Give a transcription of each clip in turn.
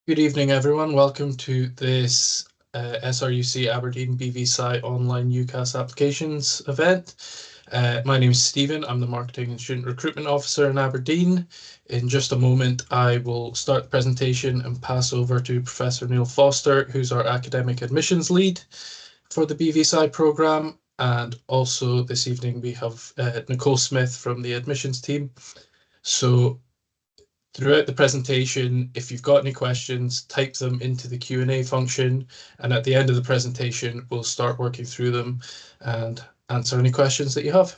Good evening, everyone. Welcome to this SRUC Aberdeen BVSci online UCAS applications event. My name is Stephen. I'm the Marketing and Student Recruitment Officer in Aberdeen. In just a moment, I will start the presentation and pass over to Professor Neil Foster, who's our Academic Admissions Lead for the BVSci program. And also this evening, we have Nicole Smith from the admissions team. So throughout the presentation, if you've got any questions, type them into the Q&A function, and at the end of the presentation, we'll start working through them and answer any questions that you have.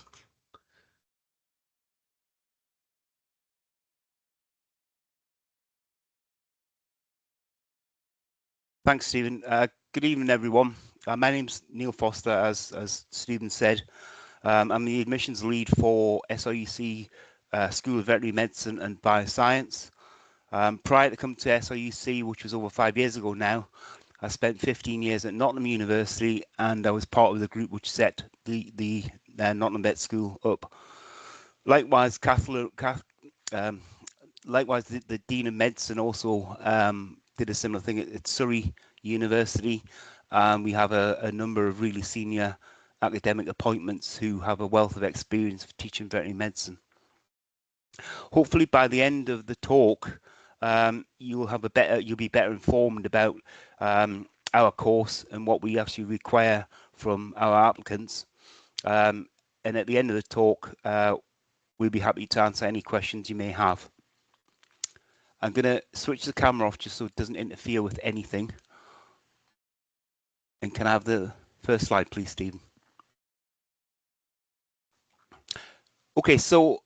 Thanks, Stephen. Good evening, everyone. My name's Neil Foster, as Stephen said. I'm the admissions lead for SRUC School of Veterinary Medicine and Bioscience. Prior to coming to SRUC, which was over 5 years ago now, I spent 15 years at Nottingham University, and I was part of the group which set the Nottingham Vet School up. Likewise, the Dean of Medicine also did a similar thing at Surrey University. We have a number of really senior academic appointments who have a wealth of experience of teaching veterinary medicine. Hopefully, by the end of the talk, you'll be better informed about our course and what we actually require from our applicants. And at the end of the talk, we'll be happy to answer any questions you may have. I'm going to switch the camera off just so it doesn't interfere with anything. And can I have the first slide, please, Stephen? Okay, so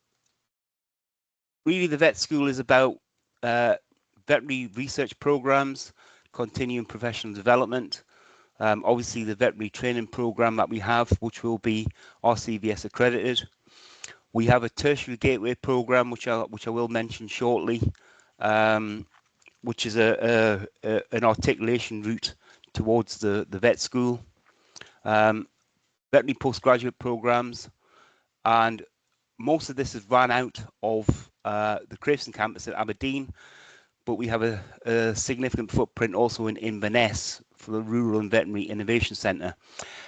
really the vet school is about veterinary research programs, continuing professional development. Obviously, the veterinary training program that we have, which will be RCVS accredited. We have a tertiary gateway program, which I will mention shortly, which is an articulation route towards the vet school. Veterinary postgraduate programs, and most of this is run out of the Craveston campus at Aberdeen, but we have a significant footprint also in Inverness for the Rural and Veterinary Innovation Centre.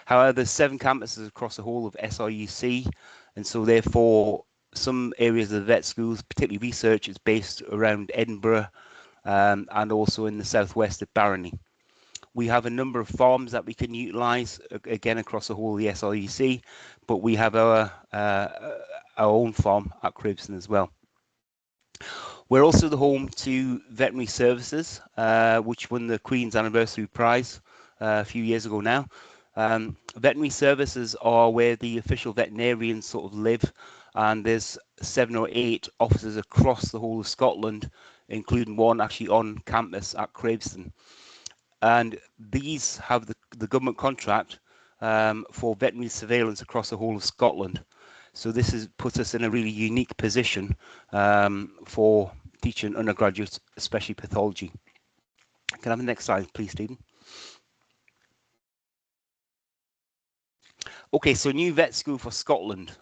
However, there's 7 campuses across the whole of SRUC, and so therefore some areas of the vet schools, particularly research, is based around Edinburgh and also in the southwest at Barony. We have a number of farms that we can utilise, again, across the whole of the SRUC, but we have our own farm at Craveston as well. We're also the home to Veterinary Services, which won the Queen's Anniversary Prize a few years ago now. Veterinary Services are where the official veterinarians sort of live, and there's 7 or 8 offices across the whole of Scotland, including one actually on campus at Craveston. And these have the government contract for veterinary surveillance across the whole of Scotland. So this puts us in a really unique position for teaching undergraduates, especially pathology. Can I have the next slide, please, Stephen? Okay, so new vet school for Scotland.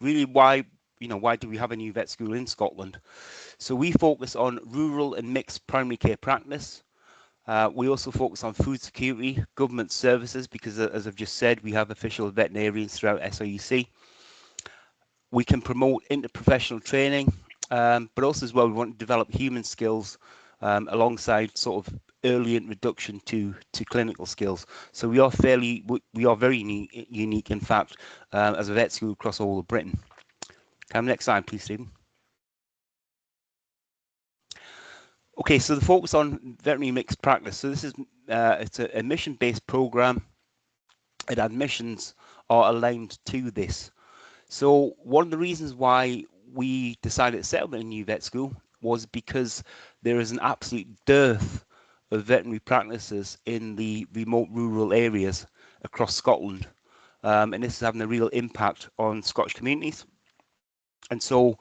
Really, why do we have a new vet school in Scotland? So we focus on rural and mixed primary care practice. We also focus on food security, government services, because as I've just said, we have official veterinarians throughout SRUC. We can promote interprofessional training, but also as well, we want to develop human skills alongside sort of early introduction to clinical skills. So we are very unique, in fact, as a vet school across all of Britain. Can I have the next slide, please, Stephen? Okay, so the focus on veterinary mixed practice. So this is it's an admission-based program, and admissions are aligned to this. So one of the reasons why we decided to set up a new vet school was because there is an absolute dearth of veterinary practices in the remote rural areas across Scotland, and this is having a real impact on Scottish communities. And so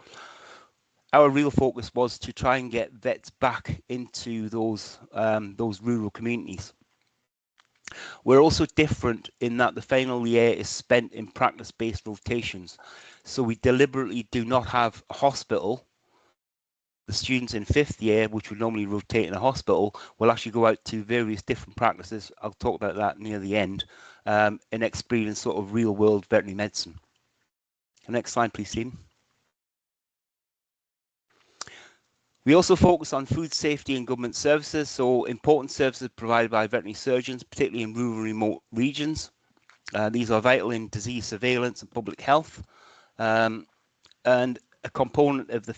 our real focus was to try and get vets back into those rural communities. We're also different in that the final year is spent in practice-based rotations. So we deliberately do not have a hospital the students in 5th year, which would normally rotate in a hospital, will actually go out to various different practices. I'll talk about that near the end, and experience sort of real world veterinary medicine. Next slide, please, Stephen. We also focus on food safety and government services, so important services provided by veterinary surgeons, particularly in rural remote regions. These are vital in disease surveillance and public health, and a component of the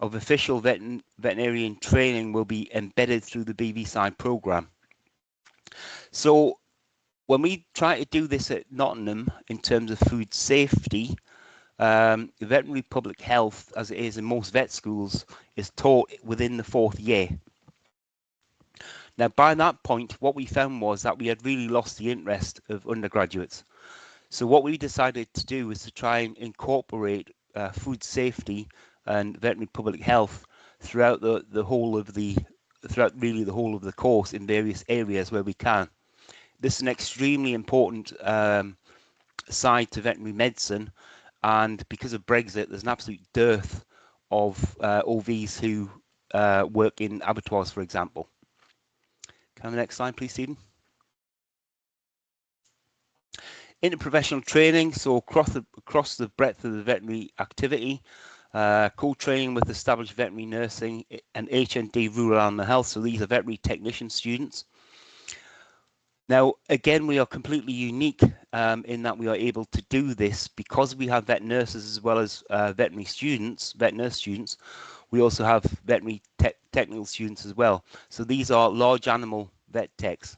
official veterinarian training will be embedded through the BVSci program. So when we try to do this at Nottingham in terms of food safety, veterinary public health, as it is in most vet schools, is taught within the 4th year. Now, by that point, what we found was that we had really lost the interest of undergraduates. So what we decided to do was to try and incorporate food safety and veterinary public health throughout the whole of the course in various areas where we can. This is an extremely important side to veterinary medicine, and because of Brexit, there's an absolute dearth of OVs who work in abattoirs, for example. Can I have the next slide, please, Stephen? Interprofessional training, so across the breadth of the veterinary activity, co-training with established veterinary nursing and HND rural animal health, so these are veterinary technician students. Now, again, we are completely unique in that we are able to do this because we have vet nurses as well as vet nurse students. We also have veterinary technical students as well. So these are large animal vet techs.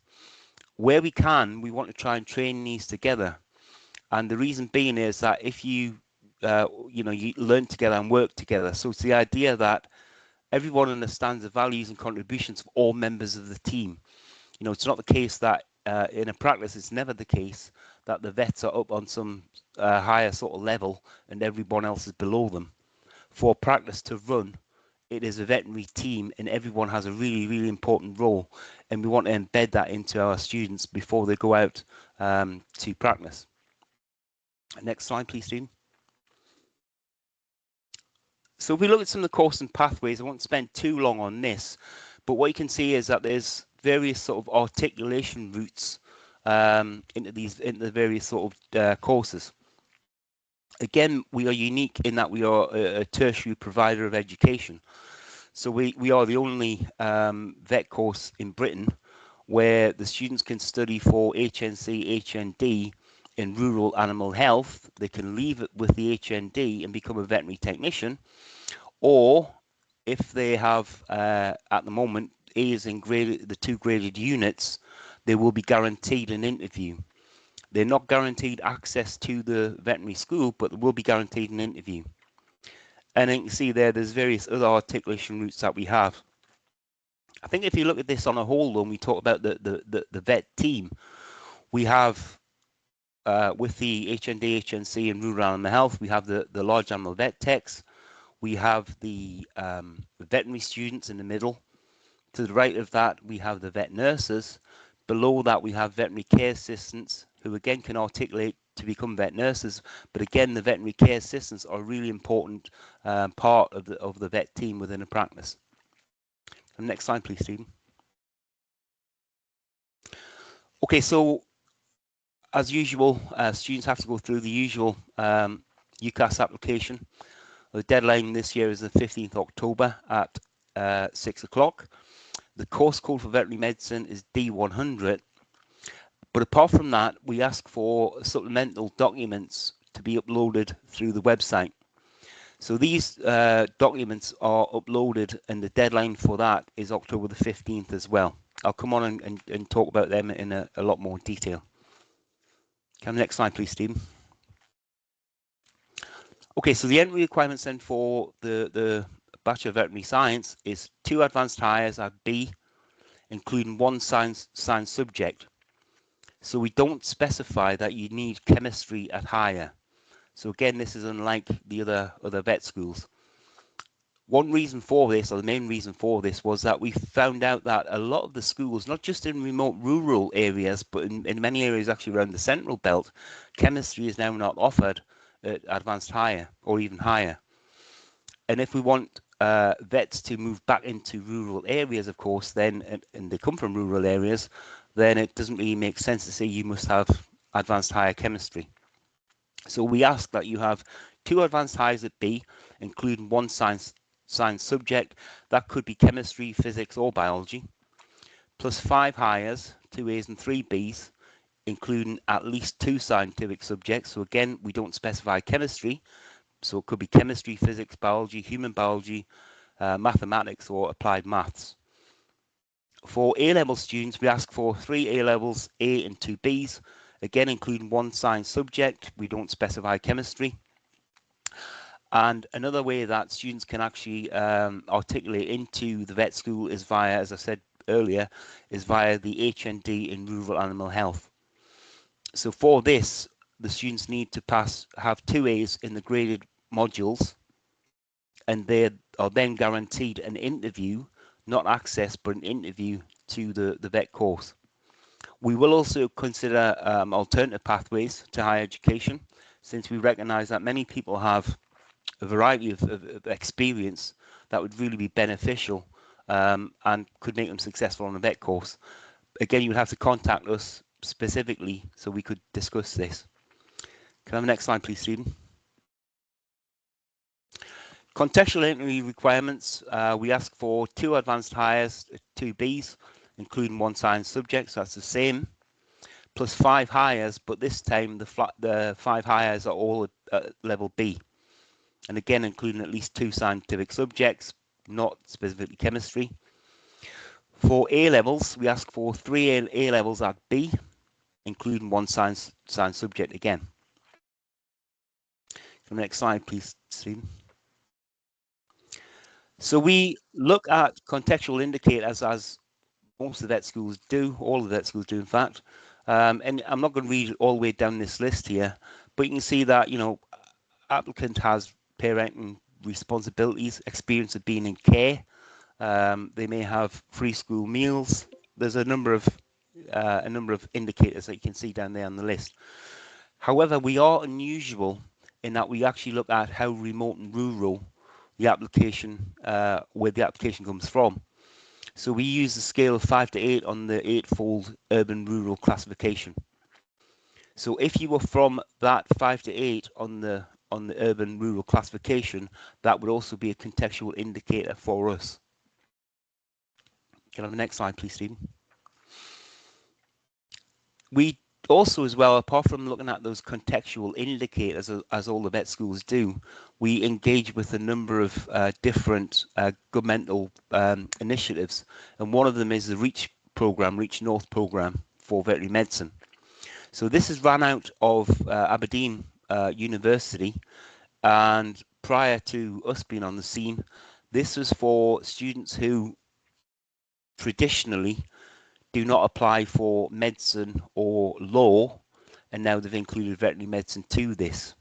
Where we can, we want to try and train these together. And the reason being is that if you learn together and work together. So it's the idea that everyone understands the values and contributions of all members of the team. You know, it's not the case that in a practice, it's never the case that the vets are up on some higher sort of level and everyone else is below them. For practice to run, it is a veterinary team and everyone has a really, really important role, and we want to embed that into our students before they go out to practice. Next slide, please, Stephen. So if we look at some of the course and pathways, I won't spend too long on this, but what you can see is that there's various sort of articulation routes into the various sort of courses. Again, we are unique in that we are a tertiary provider of education. So we are the only vet course in Britain where the students can study for HNC, HND in rural animal health. They can leave it with the HND and become a veterinary technician, or if they have at the moment A's in the 2 graded units, they will be guaranteed an interview. They're not guaranteed access to the veterinary school, but they will be guaranteed an interview. And you can see there's various other articulation routes that we have. I think if you look at this on a whole, when we talk about the vet team, we have with the HND, HNC and rural animal health, we have the large animal vet techs. We have the veterinary students in the middle. To the right of that, we have the vet nurses. Below that, we have veterinary care assistants who again can articulate to become vet nurses. But again, the veterinary care assistants are a really important part of the vet team within a practice. And next slide, please, Stephen. Okay, so as usual, students have to go through the usual UCAS application. The deadline this year is the 15th October at 6 o'clock. The course code for veterinary medicine is D100. But apart from that, we ask for supplemental documents to be uploaded through the website. So these documents are uploaded, and the deadline for that is October the 15th as well. I'll come on and talk about them in a lot more detail. Can the next slide, please, Stephen? Okay, so the entry requirements then for the Bachelor of Veterinary Science is 2 advanced hires at B, including 1 science subject. So we don't specify that you need chemistry at higher. So again, this is unlike the other vet schools. One reason for this, or the main reason for this, was that we found out that a lot of the schools, not just in remote rural areas, but in many areas actually around the central belt, chemistry is now not offered at advanced higher or even higher. And if we want vets to move back into rural areas, of course, then, and they come from rural areas, then it doesn't really make sense to say you must have advanced higher chemistry. So we ask that you have 2 advanced hires at B, including 1 science subject. That could be chemistry, physics, or biology, plus 5 hires, 2 A's and 3 B's, including at least 2 scientific subjects. So again, we don't specify chemistry, so it could be chemistry, physics, biology, human biology, mathematics, or applied maths. For A-level students, we ask for 3 A-levels, A and 2 B's, again including 1 science subject. We don't specify chemistry. And another way that students can actually articulate into the vet school is via, as I said earlier, is via the HND in rural animal health. So for this, the students need to have 2 A's in the graded modules, and they are then guaranteed an interview, not access, but an interview to the vet course. We will also consider alternative pathways to higher education, since we recognise that many people have a variety of experience that would really be beneficial and could make them successful on a vet course. Again, you would have to contact us specifically so we could discuss this. Can I have the next slide, please, Stephen? Contextual entry requirements, we ask for 2 advanced hires, 2 B's, including 1 science subject, so that's the same, plus 5 hires, but this time the 5 hires are all at level B. And again, including at least 2 scientific subjects, not specifically chemistry. For A-levels, we ask for 3 A-levels at B, including 1 science subject again. The next slide, please, Stephen. So we look at contextual indicators, as most of the vet schools do, all of the vet schools do, in fact. And I'm not going to read all the way down this list here, but you can see that, you know, applicant has parenting responsibilities, experience of being in care. They may have free school meals. There's a number of indicators that you can see down there on the list. However, we are unusual in that we actually look at how remote and rural the application, where the application comes from. So we use the scale of 5 to 8 on the 8-fold urban-rural classification. So if you were from that 5 to 8 on the urban-rural classification, that would also be a contextual indicator for us. Can I have the next slide, please, Stephen? We also, as well, apart from looking at those contextual indicators, as all the vet schools do, we engage with a number of different governmental initiatives, and one of them is the REACH program, REACH North program for veterinary medicine. So this is run out of Aberdeen University, and prior to us being on the scene, this was for students who traditionally do not apply for medicine or law, and now they've included veterinary medicine to this.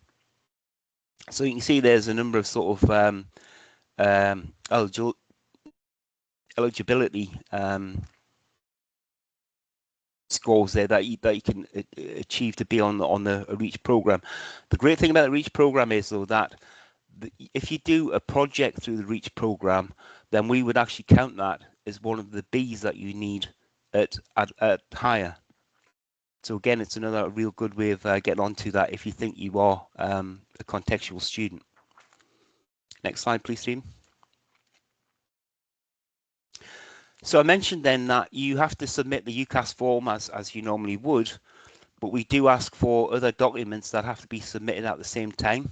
So you can see there's a number of sort of eligibility scores there that you can achieve to be on the REACH program. The great thing about the REACH program is, though, that if you do a project through the REACH program, then we would actually count that as one of the B's that you need at higher. So again, it's another real good way of getting onto that if you think you are a contextual student. Next slide, please, Stephen. So I mentioned then that you have to submit the UCAS form as you normally would, but we do ask for other documents that have to be submitted at the same time.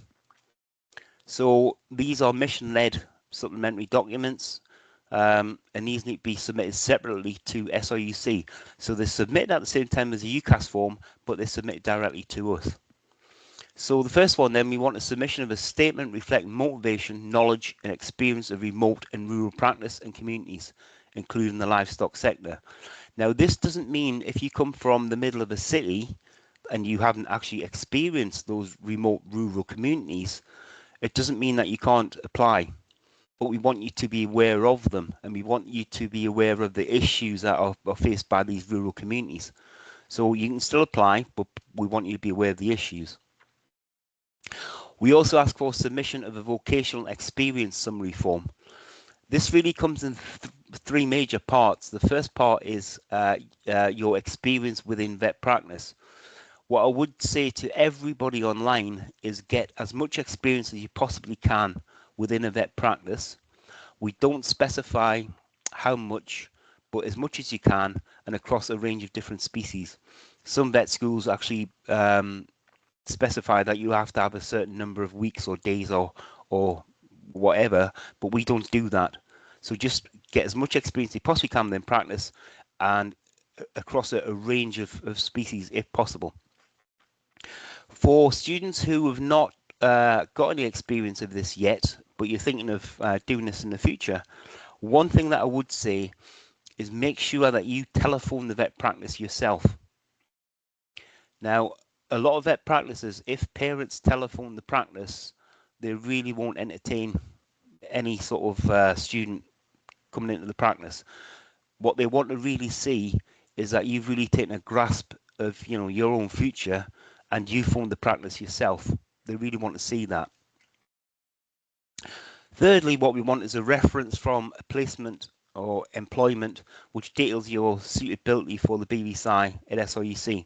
So these are mission-led supplementary documents, and these need to be submitted separately to SRUC. So they're submitted at the same time as the UCAS form, but they're submitted directly to us. So the first one then, we want a submission of a statement reflecting motivation, knowledge and experience of remote and rural practice and communities, including the livestock sector. Now, this doesn't mean if you come from the middle of a city and you haven't actually experienced those remote rural communities, it doesn't mean that you can't apply. But we want you to be aware of them, and we want you to be aware of the issues that are faced by these rural communities. So you can still apply, but we want you to be aware of the issues. We also ask for submission of a vocational experience summary form. This really comes in three major parts. The first part is your experience within vet practice. What I would say to everybody online is get as much experience as you possibly can within a vet practice. We don't specify how much, but as much as you can and across a range of different species. Some vet schools actually specify that you have to have a certain number of weeks or days or whatever, but we don't do that. So just get as much experience as you possibly can in practice and across a range of species if possible. For students who have not got any experience of this yet, but you're thinking of doing this in the future, one thing that I would say is make sure that you telephone the vet practice yourself. Now, a lot of vet practices, if parents telephone the practice, they really won't entertain any sort of student coming into the practice. What they want to really see is that you've really taken a grasp of your own future and you phone the practice yourself. They really want to see that. Thirdly, what we want is a reference from a placement or employment which details your suitability for the BVSci at SRUC.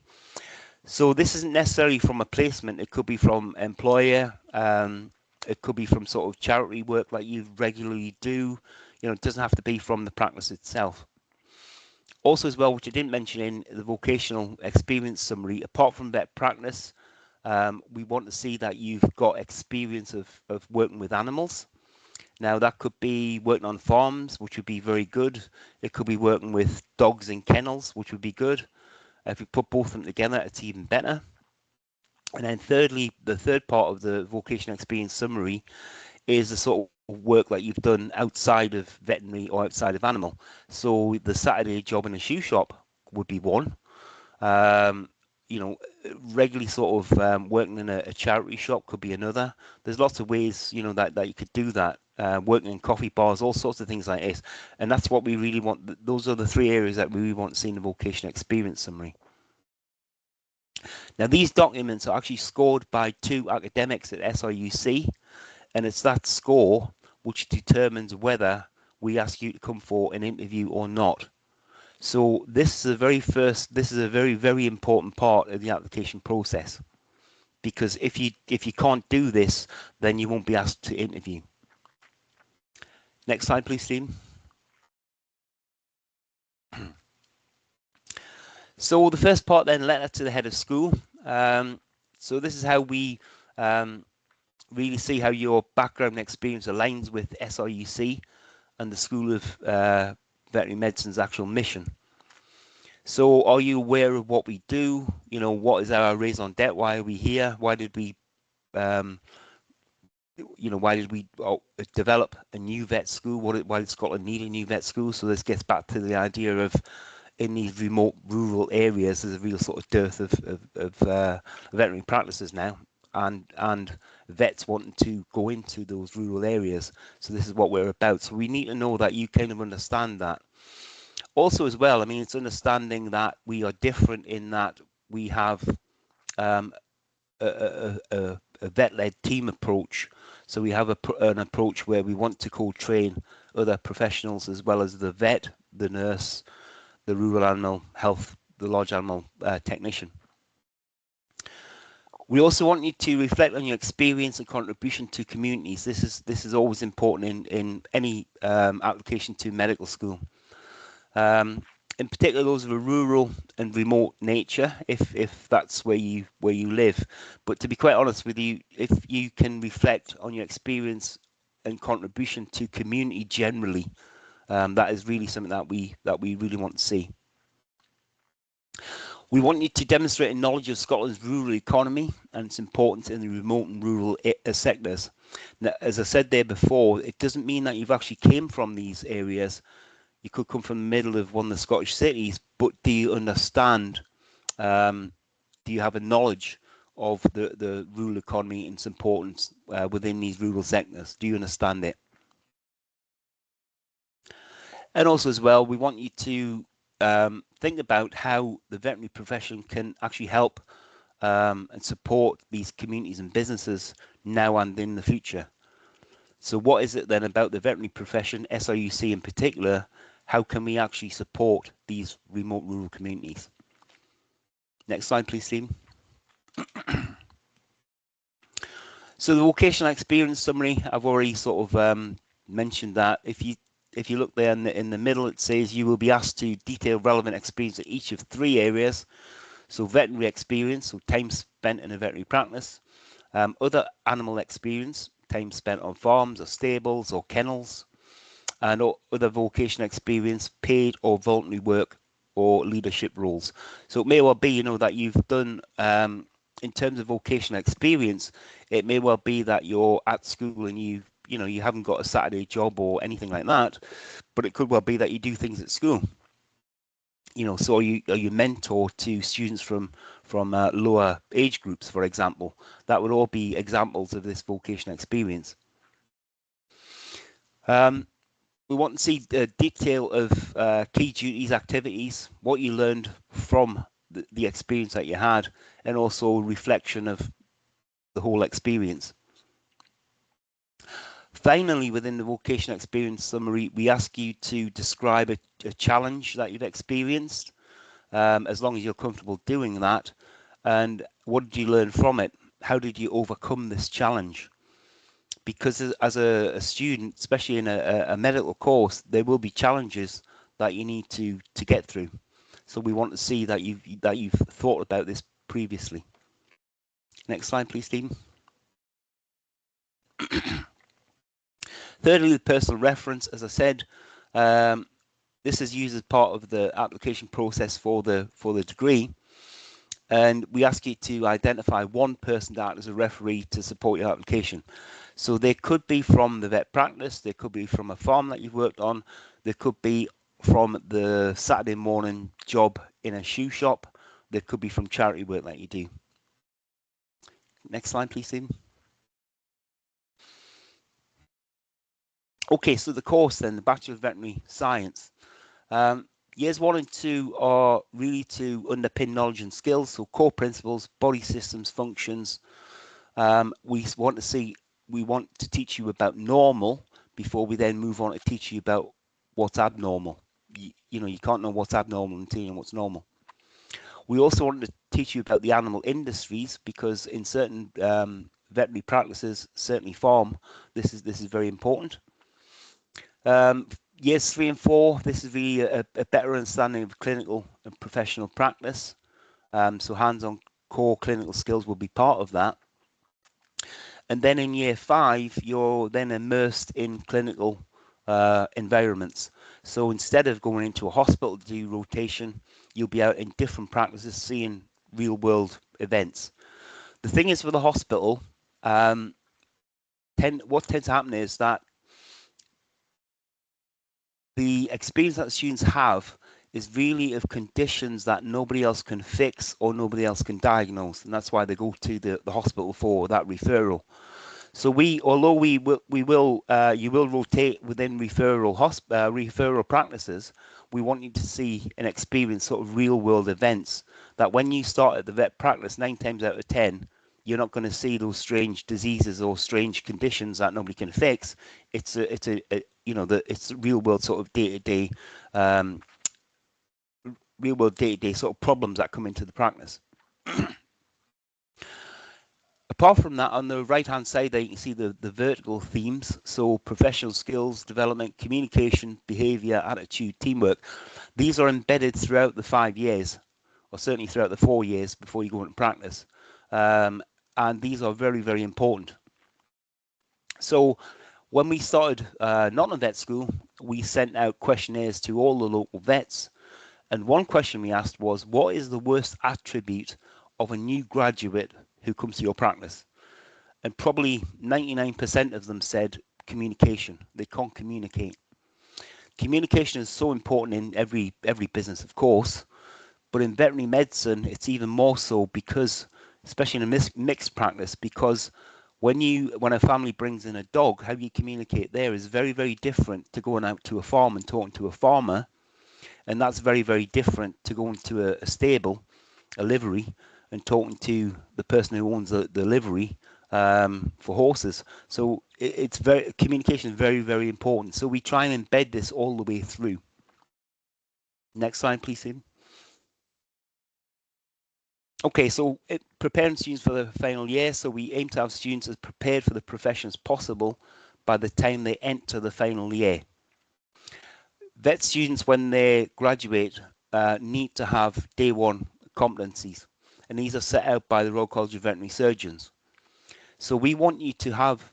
So this isn't necessarily from a placement. It could be from employer. It could be from sort of charity work like you regularly do. It doesn't have to be from the practice itself. Also as well, which I didn't mention in the vocational experience summary, apart from vet practice, we want to see that you've got experience of working with animals. Now that could be working on farms, which would be very good. It could be working with dogs in kennels, which would be good. If we put both of them together, it's even better. And then thirdly, the third part of the vocational experience summary is the sort of work that you've done outside of veterinary or outside of animal. So the Saturday job in a shoe shop would be one. Regularly sort of working in a charity shop could be another. There's lots of ways, that you could do that. Working in coffee bars, all sorts of things like this. And that's what we really want. Those are the three areas that we really want to see in the vocational experience summary. Now, these documents are actually scored by 2 academics at SRUC, and it's that score which determines whether we ask you to come for an interview or not. So this is a very, very important part of the application process, because if you can't do this, then you won't be asked to interview. Next slide, please, Stephen. So the first part then, letter to the head of school. So this is how we really see how your background and experience aligns with SRUC and the School of Veterinary Medicine's actual mission. So are you aware of what we do? What is our raison d'etre? Why are we here? Why did we develop a new vet school? Why did Scotland need a new vet school? So this gets back to the idea of in these remote rural areas, there's a real sort of dearth of veterinary practices now, and vets wanting to go into those rural areas. So this is what we're about. So we need to know that you kind of understand that. Also as well, it's understanding that we are different in that we have a vet-led team approach. So we have an approach where we want to co-train other professionals as well as the vet, the nurse, the rural animal health, the large animal technician. We also want you to reflect on your experience and contribution to communities. This is always important in any application to medical school. In particular, those of a rural and remote nature, if that's where you live. But to be quite honest with you, if you can reflect on your experience and contribution to community generally, that is really something that we really want to see. We want you to demonstrate a knowledge of Scotland's rural economy and its importance in the remote and rural sectors. Now, as I said there before, it doesn't mean that you've actually came from these areas. You could come from the middle of one of the Scottish cities, but do you understand, do you have a knowledge of the rural economy and its importance within these rural sectors? Do you understand it? And also as well, we want you to think about how the veterinary profession can actually help and support these communities and businesses now and in the future. So what is it then about the veterinary profession, SRUC in particular, how can we actually support these remote rural communities? Next slide, please, Stephen. So the vocational experience summary, I've already sort of mentioned that. If you look there in the middle, it says you will be asked to detail relevant experience in each of 3 areas. So veterinary experience, so time spent in a veterinary practice. Other animal experience, time spent on farms or stables or kennels. And other vocational experience, paid or voluntary work or leadership roles. So it may well be, that you've done, in terms of vocational experience, it may well be that you're at school and you haven't got a Saturday job or anything like that, but it could well be that you do things at school. So are you mentor to students from lower age groups, for example? That would all be examples of this vocational experience. We want to see the detail of key duties, activities, what you learned from the experience that you had, and also reflection of the whole experience. Finally, within the vocational experience summary, we ask you to describe a challenge that you've experienced, as long as you're comfortable doing that, and what did you learn from it? How did you overcome this challenge? Because as a student, especially in a medical course, there will be challenges that you need to get through. So we want to see that you've thought about this previously. Next slide, please, Stephen. Thirdly, the personal reference. As I said, this is used as part of the application process for the degree. And we ask you to identify one person to act as a referee to support your application. So they could be from the vet practice, they could be from a farm that you've worked on, they could be from the Saturday morning job in a shoe shop, they could be from charity work that you do. Next slide, please, Stephen. Okay, so the course then, the Bachelor of Veterinary Science. Years 1 and 2 are really to underpin knowledge and skills, so core principles, body systems, functions. We want to teach you about normal before we then move on to teach you about what's abnormal. You can't know what's abnormal until you know what's normal. We also want to teach you about the animal industries, because in certain veterinary practices, certainly farm, this is very important. Years 3 and 4, this is really a better understanding of clinical and professional practice. So hands-on core clinical skills will be part of that. And then in year 5, you're then immersed in clinical environments. So instead of going into a hospital to do rotation, you'll be out in different practices seeing real world events. The thing is, for the hospital, what tends to happen is that the experience that students have is really of conditions that nobody else can fix or nobody else can diagnose, and that's why they go to the hospital for that referral. So although you will rotate within referral practices, we want you to see and experience sort of real world events that when you start at the vet practice, 9 times out of 10, you're not going to see those strange diseases or strange conditions that nobody can fix. It's real world sort of day-to-day sort of problems that come into the practice. Apart from that, on the right hand side there you can see the vertical themes, so professional skills development, communication, behavior, attitude, teamwork. These are embedded throughout the 5 years, or certainly throughout the 4 years before you go into practice, and these are very, very important. So when we started Nottingham Vet School, we sent out questionnaires to all the local vets, and one question we asked was, what is the worst attribute of a new graduate who comes to your practice? And probably 99% of them said communication. They can't communicate. Communication is so important in every business, of course, but in veterinary medicine, it's even more so, because, especially in a mixed practice, because when a family brings in a dog, how you communicate there is very, very different to going out to a farm and talking to a farmer, and that's very, very different to going to a stable, a livery, and talking to the person who owns the livery for horses. So communication is very, very important. So we try and embed this all the way through. Next slide, please, Stephen. Okay, so preparing students for the final year. So we aim to have students as prepared for the profession as possible by the time they enter the final year. Vet students, when they graduate, need to have day one competencies, and these are set out by the Royal College of Veterinary Surgeons. So we want you to have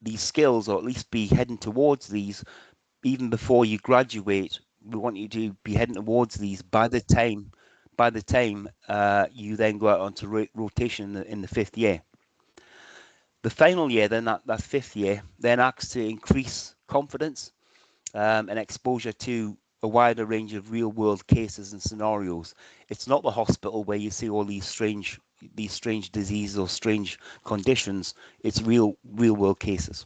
these skills, or at least be heading towards these, even before you graduate. We want you to be heading towards these by the time you then go out onto rotation in the 5th year. The final year, then that 5th year, then acts to increase confidence and exposure to a wider range of real world cases and scenarios. It's not the hospital where you see all these strange diseases or strange conditions. It's real world cases.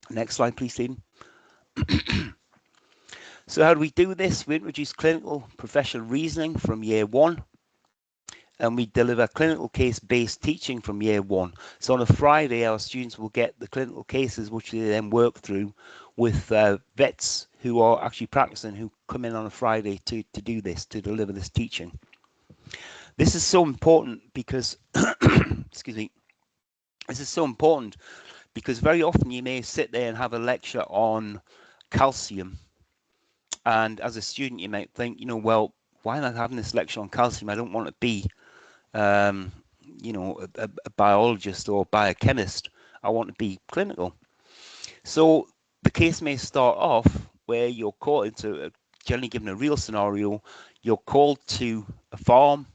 Next slide, please, Stephen. So how do we do this? We introduce clinical professional reasoning from year 1, and we deliver clinical case-based teaching from year 1. So on a Friday, our students will get the clinical cases, which they then work through with vets who are actually practicing, who come in on a Friday to do this, to deliver this teaching. This is so important because, excuse me, this is so important because very often you may sit there and have a lecture on calcium, and as a student you might think, well, why am I having this lecture on calcium? I don't want to be a biologist or biochemist. I want to be clinical. So the case may start off where you're called into, generally given a real scenario, you're called to a farm,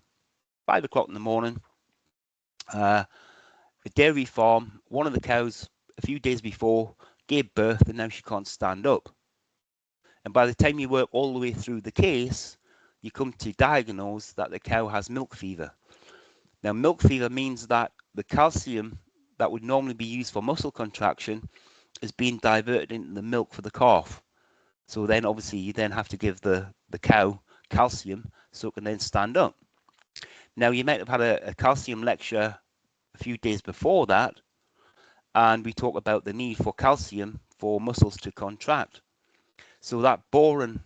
5 o'clock in the morning, a dairy farm. One of the cows a few days before gave birth and now she can't stand up. And by the time you work all the way through the case, you come to diagnose that the cow has milk fever. Now, milk fever means that the calcium that would normally be used for muscle contraction is being diverted into the milk for the calf. So then obviously you then have to give the cow calcium so it can then stand up. Now, you might have had a calcium lecture a few days before that, and we talk about the need for calcium for muscles to contract. So that boring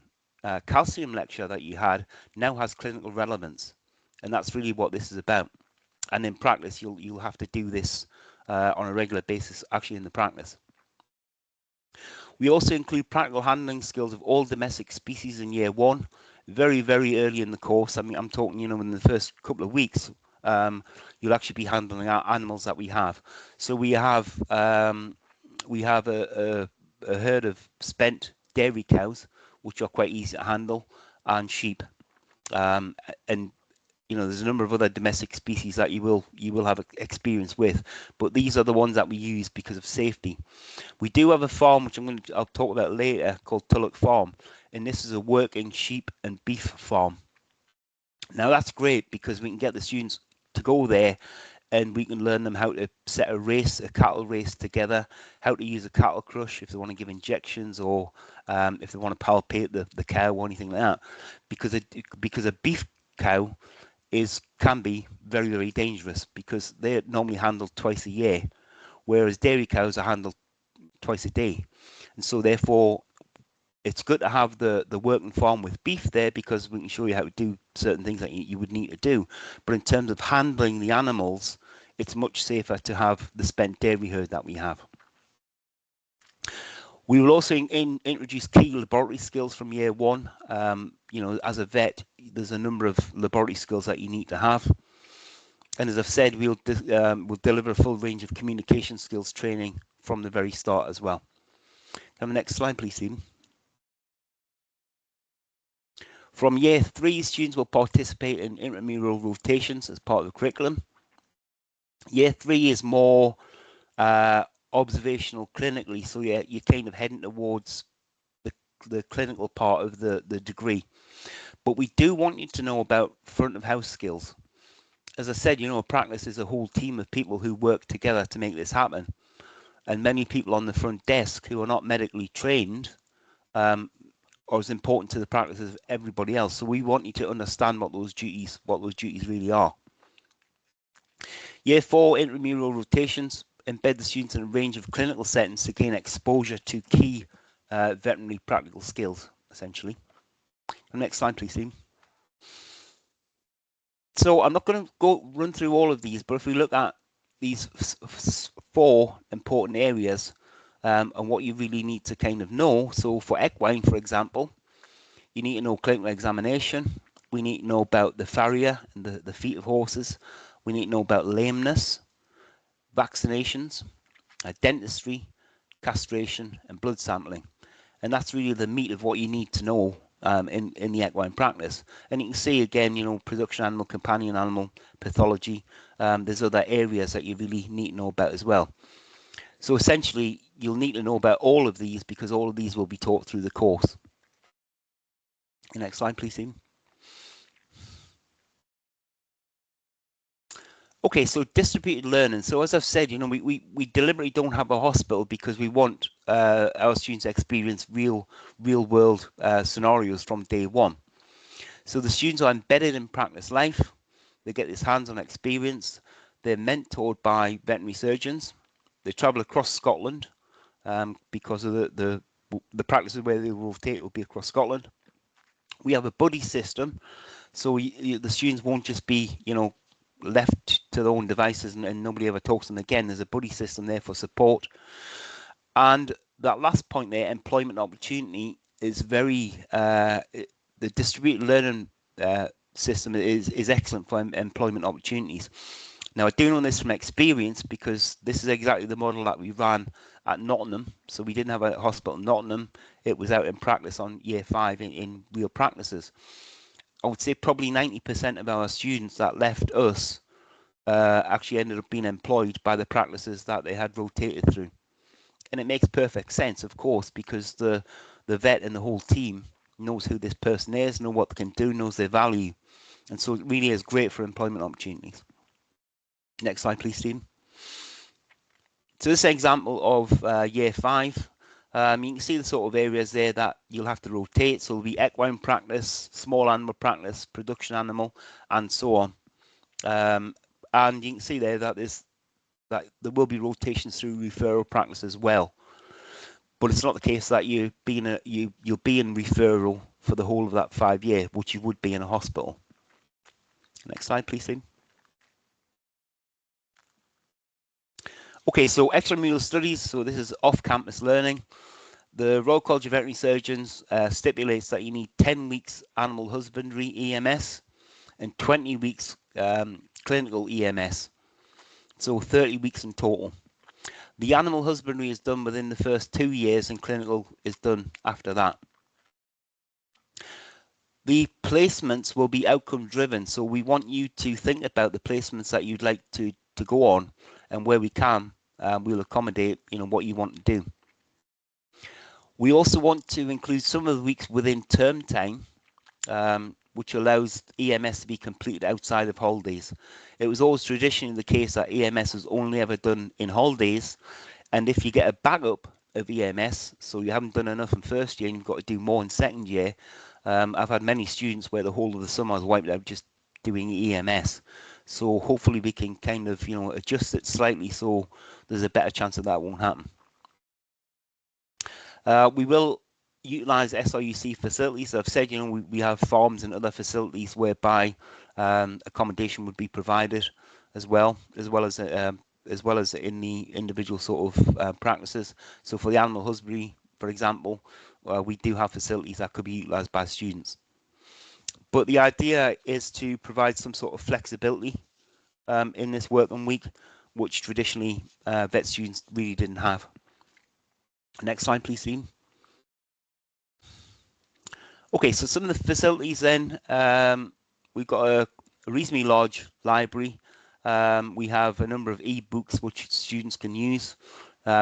calcium lecture that you had now has clinical relevance, and that's really what this is about. And in practice, you'll have to do this on a regular basis, actually in the practice. We also include practical handling skills of all domestic species in year 1, very, very early in the course. I mean, I'm talking, in the first couple of weeks, you'll actually be handling our animals that we have. So we have a herd of spent dairy cows, which are quite easy to handle, and sheep. And there's a number of other domestic species that you will have experience with, but these are the ones that we use because of safety. We do have a farm, which I'll talk about later, called Tulloch Farm, and this is a working sheep and beef farm. Now that's great because we can get the students to go there and we can learn them how to set a cattle race together, how to use a cattle crush if they want to give injections, or if they want to palpate the cow or anything like that, because a beef cow can be very, very dangerous because they're normally handled twice a year, whereas dairy cows are handled twice a day. And so therefore it's good to have the working farm with beef there because we can show you how to do certain things that you would need to do. But in terms of handling the animals, it's much safer to have the spent dairy herd that we have. We will also introduce key laboratory skills from year 1. As a vet, there's a number of laboratory skills that you need to have. And as I've said, we'll deliver a full range of communication skills training from the very start as well. Have the next slide, please, Stephen. From year 3, students will participate in intramural rotations as part of the curriculum. Year 3 is more observational clinically, so you're kind of heading towards the clinical part of the degree. But we do want you to know about front of house skills. As I said, practice is a whole team of people who work together to make this happen. And many people on the front desk who are not medically trained are as important to the practice as everybody else. So we want you to understand what those duties really are. Year 4, intramural rotations embed the students in a range of clinical settings to gain exposure to key veterinary practical skills, essentially. Next slide, please, Steve. So I'm not going to run through all of these, but if we look at these 4 important areas and what you really need to kind of know. So for equine, for example, you need to know clinical examination. We need to know about the farrier and the feet of horses. We need to know about lameness, vaccinations, dentistry, castration, and blood sampling. And that's really the meat of what you need to know in the equine practice. And you can see again, you know, production animal, companion animal, pathology. There's other areas that you really need to know about as well. So essentially, you'll need to know about all of these because all of these will be taught through the course. Next slide, please, Stephen. Okay, so distributed learning. So as I've said, you know, we deliberately don't have a hospital because we want our students to experience real world scenarios from day one. So the students are embedded in practice life. They get this hands-on experience. They're mentored by veterinary surgeons. They travel across Scotland because of the practices where they rotate will be across Scotland. We have a buddy system, so the students won't just be, you know, left to their own devices and nobody ever talks to them again. There's a buddy system there for support. And that last point there, employment opportunity, is very the distributed learning system is excellent for employment opportunities. Now, I do know this from experience because this is exactly the model that we ran at Nottingham. So we didn't have a hospital in Nottingham. It was out in practice on year 5 in real practices. I would say probably 90% of our students that left us actually ended up being employed by the practices that they had rotated through. And it makes perfect sense, of course, because the vet and the whole team knows who this person is, know what they can do, knows their value. And so it really is great for employment opportunities. Next slide, please, Stephen. So this is an example of year 5. You can see the sort of areas there that you'll have to rotate. So it'll be equine practice, small animal practice, production animal, and so on. And you can see there that there will be rotations through referral practice as well. But it's not the case that you'll be in referral for the whole of that 5 year, which you would be in a hospital. Next slide, please, Steve. Okay, so extramural studies. So this is off-campus learning. The Royal College of Veterinary Surgeons stipulates that you need 10 weeks animal husbandry EMS and 20 weeks clinical EMS. So 30 weeks in total. The animal husbandry is done within the first 2 years and clinical is done after that. The placements will be outcome driven. So we want you to think about the placements that you'd like to go on, and where we can, we'll accommodate, you know, what you want to do. We also want to include some of the weeks within term time, which allows EMS to be completed outside of holidays. It was always traditionally the case that EMS was only ever done in holidays, and if you get a backup of EMS, so you haven't done enough in first year and you've got to do more in second year, I've had many students where the whole of the summer is wiped out just doing EMS. So hopefully we can kind of, you know, adjust it slightly so there's a better chance that won't happen. We will utilize SRUC facilities. I've said, you know, we have farms and other facilities whereby accommodation would be provided as well as in the individual sort of practices. So for the animal husbandry, for example, we do have facilities that could be utilized by students. But the idea is to provide some sort of flexibility in this working week, which traditionally vet students really didn't have. Next slide, please, Stephen. Okay, so some of the facilities then, we've got a reasonably large library. We have a number of e-books which students can use.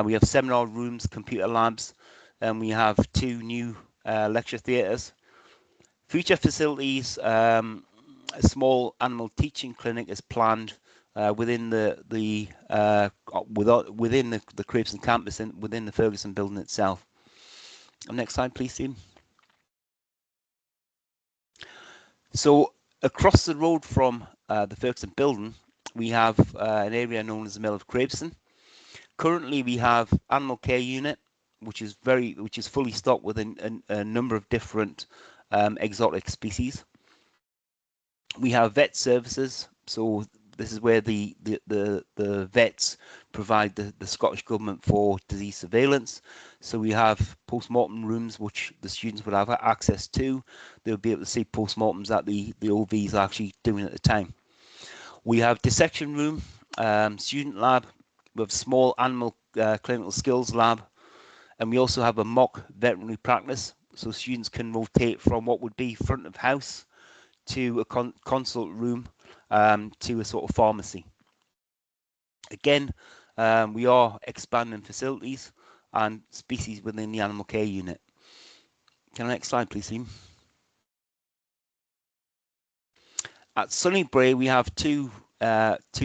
We have seminar rooms, computer labs, and we have 2 new lecture theatres. Future facilities, a small animal teaching clinic is planned within the Craven campus and within the Ferguson building itself. Next slide, please, Steve. So across the road from the Ferguson building, we have an area known as the Mill of Craveston. Currently, we have animal care unit, which is fully stocked with a number of different exotic species. We have vet services, so this is where the vets provide the Scottish Government for disease surveillance. So we have post-mortem rooms which the students would have access to. They'll be able to see post-mortems that the OVs are actually doing at the time. We have dissection room, student lab, we have small animal clinical skills lab, and we also have a mock veterinary practice, so students can rotate from what would be front of house to a consult room to a sort of pharmacy. Again, we are expanding facilities and species within the animal care unit. Can I next slide, please, Steve? At Sunnybray, we have two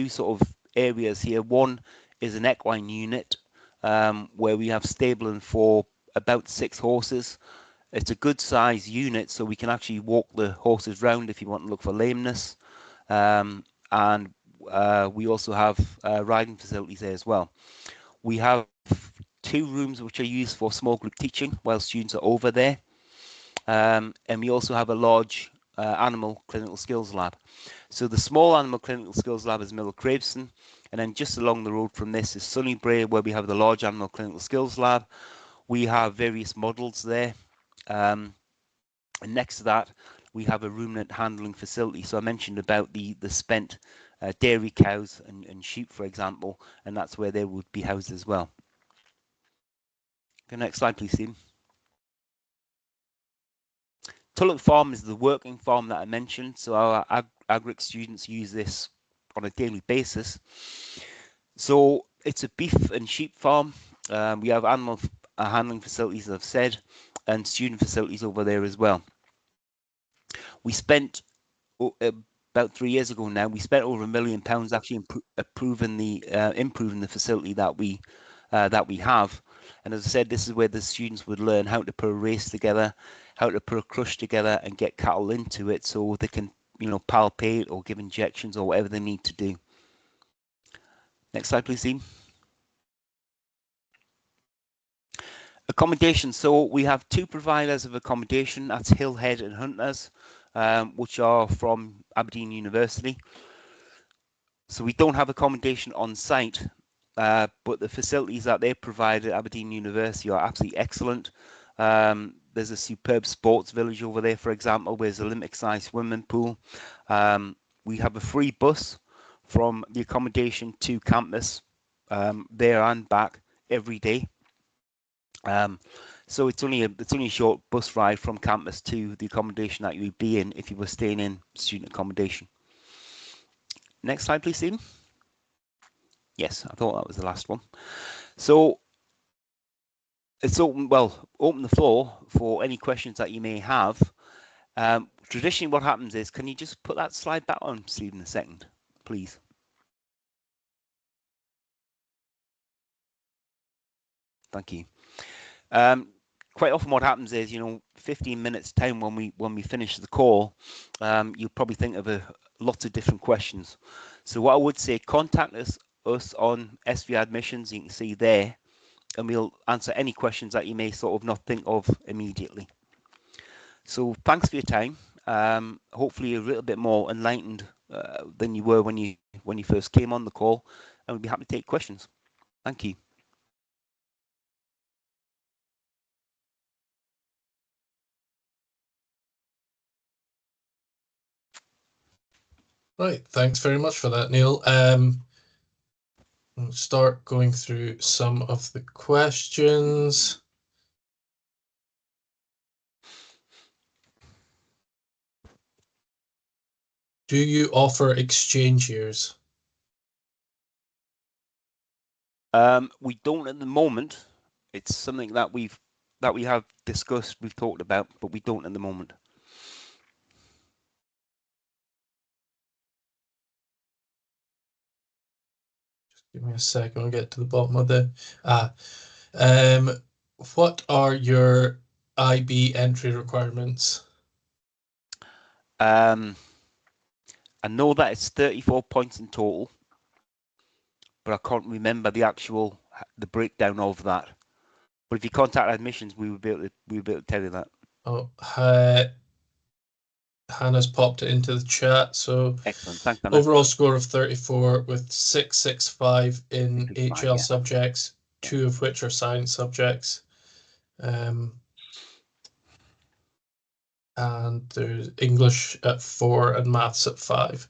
sort of areas here. One is an equine unit where we have stabling for about 6 horses. It's a good size unit, so we can actually walk the horses round if you want to look for lameness. And we also have riding facilities there as well. We have 2 rooms which are used for small group teaching while students are over there. And we also have a large animal clinical skills lab. So the small animal clinical skills lab is Mill of Craveston, and then just along the road from this is Sunnybray, where we have the large animal clinical skills lab. We have various models there. And next to that, we have a ruminant handling facility. So I mentioned about the spent dairy cows and sheep, for example, and that's where they would be housed as well. Okay, next slide, please, Stephen. Tulloch Farm is the working farm that I mentioned. So our agric students use this on a daily basis. So it's a beef and sheep farm. We have animal handling facilities, as I've said, and student facilities over there as well. We spent about 3 years ago now. We spent over £1 million actually improving the facility that we have. And as I said, this is where the students would learn how to put a race together, how to put a crush together, and get cattle into it so they can, palpate or give injections or whatever they need to do. Next slide, please, Steve. Accommodation. So we have 2 providers of accommodation. That's Hillhead and Hunters, which are from Aberdeen University. So we don't have accommodation on site, but the facilities that they provide at Aberdeen University are absolutely excellent. There's a superb sports village over there, for example, where there's an Olympic-sized swimming pool. We have a free bus from the accommodation to campus, there and back every day. So it's only a short bus ride from campus to the accommodation that you would be in if you were staying in student accommodation. Next slide, please, Stephen. Yes, I thought that was the last one. So it's open the floor for any questions that you may have. Traditionally, what happens is, can you just put that slide back on, Stephen, a second, please? Thank you. Quite often what happens is, 15 minutes time when we finish the call, you'll probably think of lots of different questions. So what I would say, contact us on SV Admissions, you can see there, and we'll answer any questions that you may sort of not think of immediately. So thanks for your time. Hopefully you're a little bit more enlightened than you were when you first came on the call, and we'd be happy to take questions. Thank you. Right, thanks very much for that, Neil. We'll start going through some of the questions. Do you offer exchange years? We don't at the moment. It's something that we have discussed, we've talked about, but we don't at the moment. Just give me a second, I'll get to the bottom of the... what are your IB entry requirements? I know that it's 34 points in total. but I can't remember the breakdown of that. But if you contact admissions, we would be able to tell you that. Oh, Hannah's popped it into the chat. So Excellent, thanks, Hannah. overall score of 34 with 665 in 665, HL yeah. subjects, Yeah. 2 of which are science subjects. And there's English at 4 and maths at 5.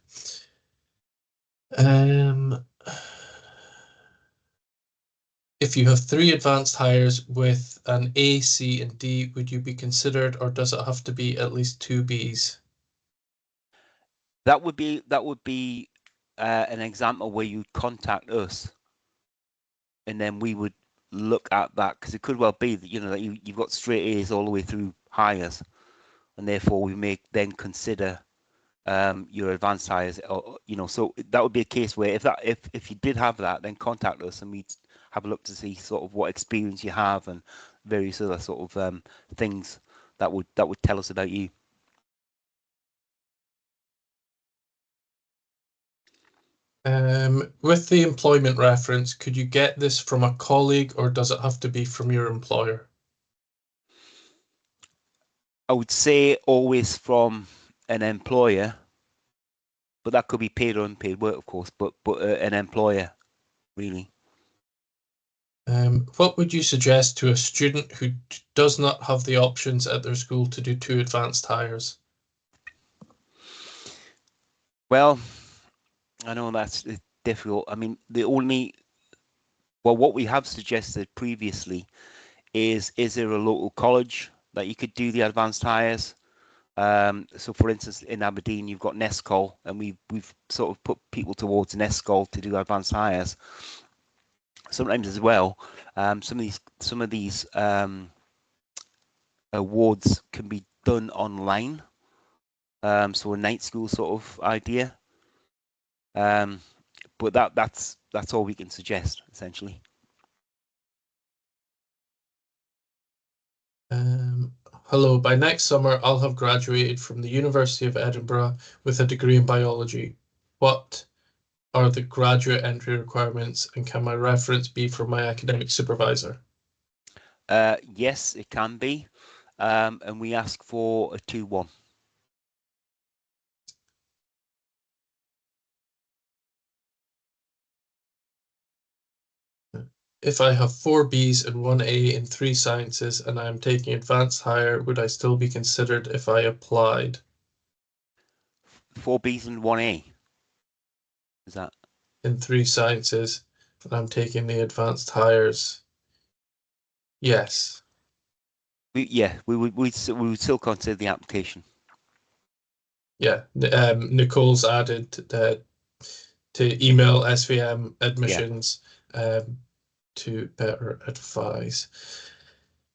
If you have 3 advanced hires with an A, C, and D, would you be considered, or does it have to be at least 2 Bs? That would be an example where you'd contact us, and then we would look at that, because it could well be that that you've got straight A's all the way through hires, and therefore we may then consider your advanced hires, or so that would be a case where if you did have that, then contact us and we'd have a look to see sort of what experience you have and various other sort of things that would tell us about you. With the employment reference, could you get this from a colleague, or does it have to be from your employer? I would say always from an employer, but that could be paid or unpaid work, of course, but an employer, really. What would you suggest to a student who does not have the options at their school to do 2 advanced hires? Well, I know that's difficult. I mean, what we have suggested previously is there a local college that you could do the advanced hires? So, for instance, in Aberdeen, you've got Nescol, and we've sort of put people towards Nescol to do advanced hires. Sometimes as well, some of these awards can be done online. So a night school sort of idea. But that's all we can suggest, essentially. Hello, by next summer, I'll have graduated from the University of Edinburgh with a degree in biology. What are the graduate entry requirements, and can my reference be from my academic supervisor? Yes, it can be. And we ask for a 2-1. If I have 4 Bs and 1 A in 3 sciences and I am taking advanced higher, would I still be considered if I applied? 4 Bs and 1 A. Is that? In 3 sciences and I'm taking the advanced hires. Yes. We would still consider the application. Yeah. Nicole's added to email SVM admissions to better advise.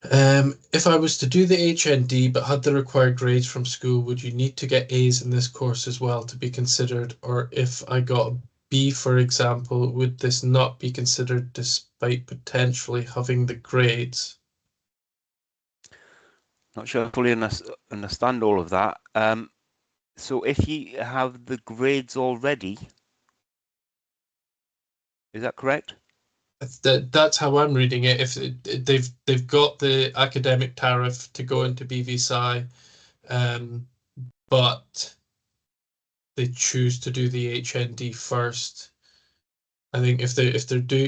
If I was to do the HND but had the required grades from school, would you need to get A's in this course as well to be considered? Or if I got a B, for example, would this not be considered despite potentially having the grades? Not sure I fully understand all of that. So if you have the grades already, is that correct? That's how I'm reading it. If they've got the academic tariff to go into BVSci, but they choose to do the HND first. I think if they're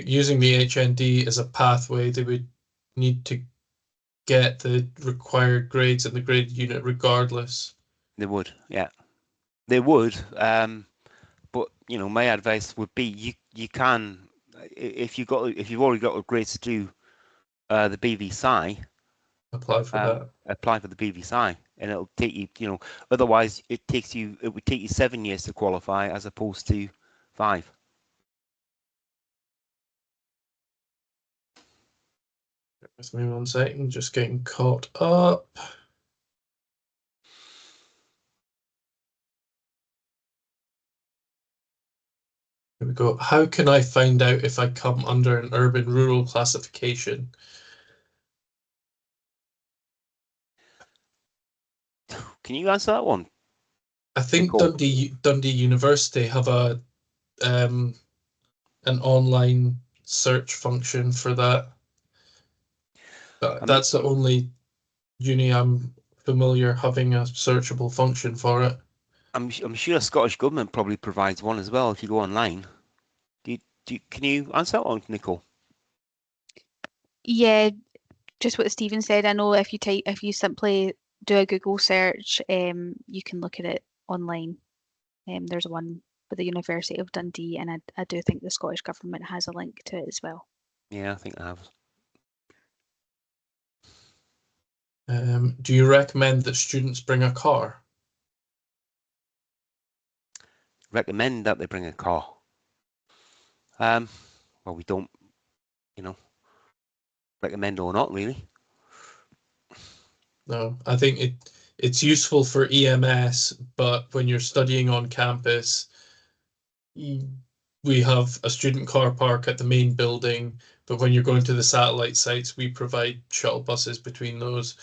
using the HND as a pathway, they would need to get the required grades in the graded unit regardless. They would, yeah, they would. But my advice would be you can, if you've already got the grades to do the BVSci, Apply for that. apply for the BVSci, and it'll take you. Otherwise, it would take you 7 years to qualify as opposed to 5. With me 1 second, just getting caught up. Here we go. How can I find out if I come under an urban-rural classification? Can you answer that one? I think Nicole? Dundee University have a an online search function for that. That's the only uni I'm familiar having a searchable function for it. I'm sure the Scottish Government probably provides one as well if you go online. Can you answer that one, Nicole? Yeah, just what Stephen said. I know if you simply do a Google search, you can look at it online. There's one with the University of Dundee, and I do think the Scottish Government has a link to it as well. Yeah, I think I have. Do you recommend that students bring a car? Recommend that they bring a car. Well, we don't, recommend or not really. No, I think it's useful for EMS, but when you're studying on campus, we have a student car park at the main building, but when you're going to the satellite sites, we provide shuttle buses between those,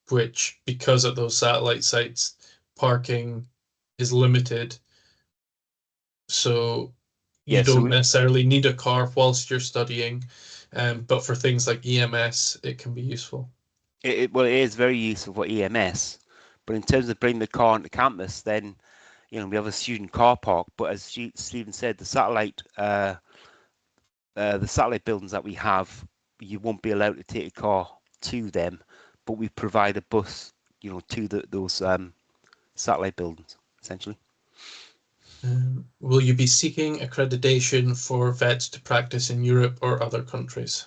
which, because at those satellite sites, parking is limited. So you don't necessarily need a car whilst you're studying, but for things like EMS, it can be useful. Well, it is very useful for EMS, but in terms of bringing the car onto campus, then we have a student car park. But as Stephen said, the satellite buildings that we have, you won't be allowed to take a car to them, but we provide a bus, to those satellite buildings essentially. Will you be seeking accreditation for vets to practice in Europe or other countries?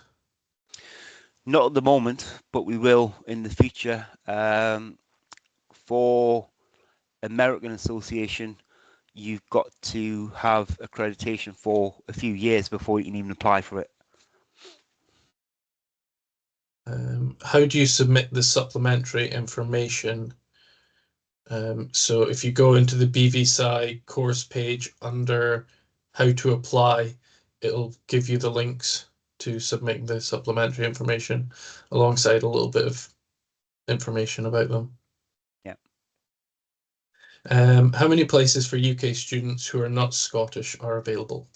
Not at the moment, but we will in the future. For American Association, you've got to have accreditation for a few years before you can even apply for it. How do you submit the supplementary information? So if you go into the BVSci course page under how to apply, it'll give you the links to submitting the supplementary information alongside a little bit of information about them. Yeah. How many places for UK students who are not Scottish are available?